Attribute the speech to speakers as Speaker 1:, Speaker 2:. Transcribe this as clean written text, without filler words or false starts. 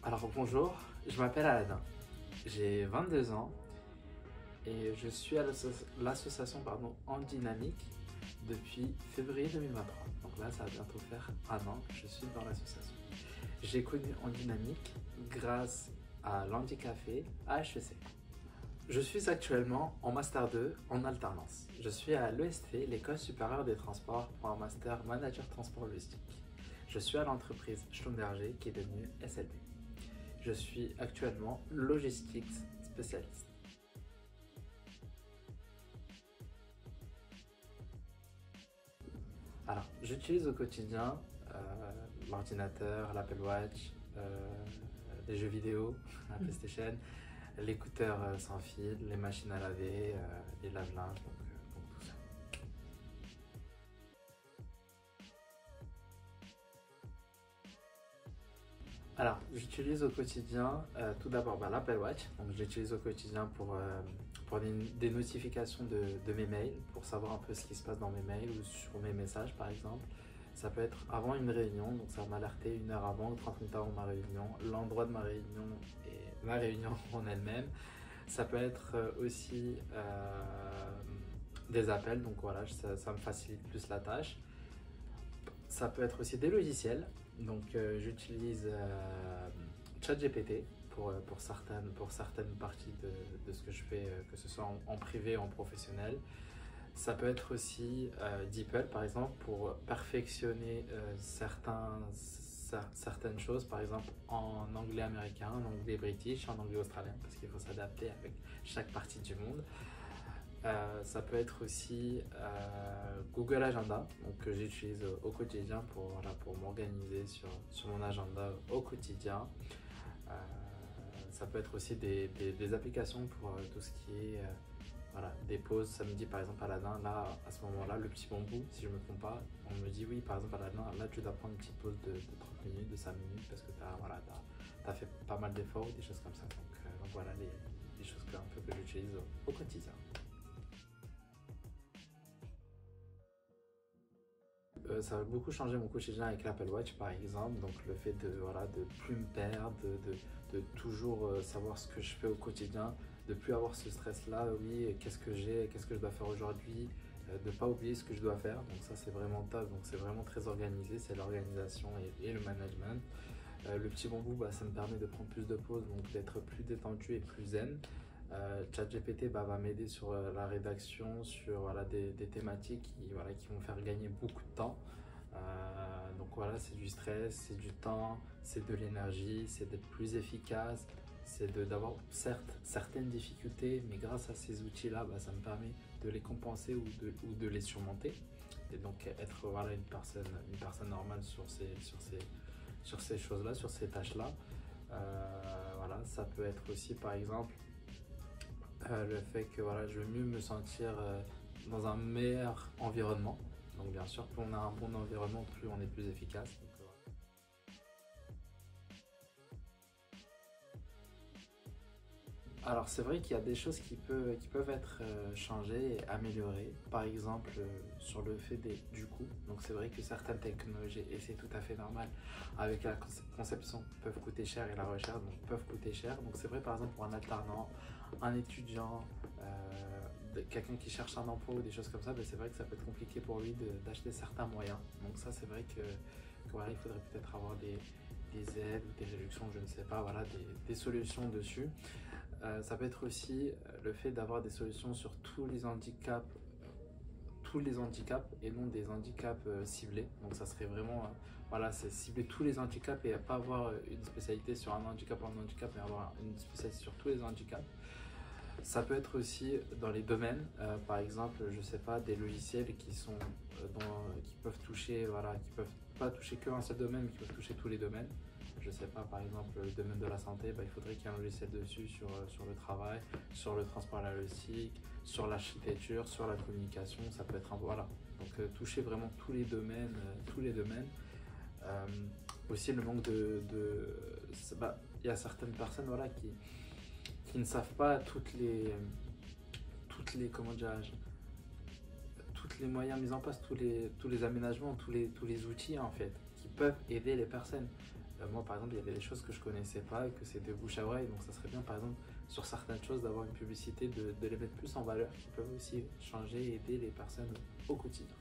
Speaker 1: Alors bonjour, je m'appelle Aladin, j'ai 22 ans et je suis à l'association En Dynamique depuis février 2023. Donc là, ça va bientôt faire un an que je suis dans l'association. J'ai connu En Dynamique grâce à l'Handicafé à HEC. Je suis actuellement en Master 2 en alternance. Je suis à l'EST, l'École supérieure des transports, pour un Master Manager Transport Logistique. Je suis à l'entreprise Schlumberger qui est devenue SLB. Je suis actuellement logistics spécialiste. Alors, j'utilise au quotidien l'ordinateur, l'Apple Watch, les jeux vidéo, la PlayStation, l'écouteur sans fil, les machines à laver, les lave-linges, donc tout ça. Alors, j'utilise au quotidien tout d'abord l'Apple Watch. Donc, j'utilise au quotidien pour des notifications de mes mails, pour savoir un peu ce qui se passe dans mes mails ou sur mes messages par exemple. Ça peut être avant une réunion, donc ça va m'alerter 1 heure avant ou 30 minutes avant ma réunion, l'endroit de ma réunion et ma réunion en elle-même. Ça peut être aussi des appels, donc voilà, ça me facilite plus la tâche. Ça peut être aussi des logiciels, donc j'utilise ChatGPT pour certaines parties de ce que je fais, que ce soit en privé ou en professionnel. Ça peut être aussi DeepL par exemple pour perfectionner certaines choses, par exemple en anglais américain, en anglais british, en anglais australien, parce qu'il faut s'adapter avec chaque partie du monde. Ça peut être aussi Google Agenda, donc, que j'utilise au quotidien pour m'organiser sur mon agenda au quotidien. Ça peut être aussi des applications pour tout ce qui est des pauses. Ça me dit par exemple Aladin, là à ce moment-là, le petit bambou, si je ne me trompe pas, on me dit oui par exemple Aladin, là tu dois prendre une petite pause de 30 minutes, de 5 minutes parce que tu as fait pas mal d'efforts ou des choses comme ça. Donc voilà les choses que j'utilise au quotidien. Ça a beaucoup changé mon quotidien avec l'Apple Watch par exemple, donc le fait de plus me perdre, de toujours savoir ce que je fais au quotidien, de plus avoir ce stress là, oui, qu'est-ce que je dois faire aujourd'hui, de ne pas oublier ce que je dois faire, donc ça c'est vraiment top, donc c'est vraiment très organisé, c'est l'organisation et le management. Le petit bambou, ça me permet de prendre plus de pauses, donc d'être plus détendu et plus zen. ChatGPT va m'aider sur la rédaction, sur des thématiques qui vont faire gagner beaucoup de temps. Donc voilà, c'est du stress, c'est du temps, c'est de l'énergie, c'est d'être plus efficace, c'est d'avoir certes certaines difficultés, mais grâce à ces outils-là, ça me permet de les compenser ou de les surmonter. Et donc être une personne normale sur ces choses-là, sur ces tâches-là. Ça peut être aussi par exemple le fait que je veux mieux me sentir dans un meilleur environnement. Donc bien sûr, plus on a un bon environnement, plus on est plus efficace. Alors c'est vrai qu'il y a des choses qui peuvent être changées et améliorées. Par exemple sur le fait du coût. Donc c'est vrai que certaines technologies, et c'est tout à fait normal, avec la conception peuvent coûter cher et la recherche donc peuvent coûter cher. Donc c'est vrai par exemple pour un alternant, un étudiant, quelqu'un qui cherche un emploi ou des choses comme ça, c'est vrai que ça peut être compliqué pour lui d'acheter certains moyens. Donc ça c'est vrai que il faudrait peut-être avoir des aides ou des réductions, je ne sais pas, des solutions dessus. Ça peut être aussi le fait d'avoir des solutions sur tous les handicaps et non des handicaps ciblés. Donc ça serait vraiment, c'est cibler tous les handicaps et pas avoir une spécialité sur un handicap ou un handicap, mais avoir une spécialité sur tous les handicaps. Ça peut être aussi dans les domaines, par exemple, je sais pas, des logiciels qui peuvent toucher, qui peuvent pas toucher qu'un seul domaine, mais qui peuvent toucher tous les domaines. Je sais pas, par exemple, le domaine de la santé, il faudrait qu'il y ait un logiciel dessus sur le travail, sur le transport à la logistique, sur l'architecture, sur la communication, ça peut être donc toucher vraiment tous les domaines, aussi le manque il y a certaines personnes qui ne savent pas toutes les moyens mis en place, tous les aménagements, tous les outils en fait qui peuvent aider les personnes. Moi, par exemple, il y avait des choses que je connaissais pas et que c'est de bouche à oreille. Donc, ça serait bien, par exemple, sur certaines choses, d'avoir une publicité, de les mettre plus en valeur, qui peuvent aussi changer et aider les personnes au quotidien.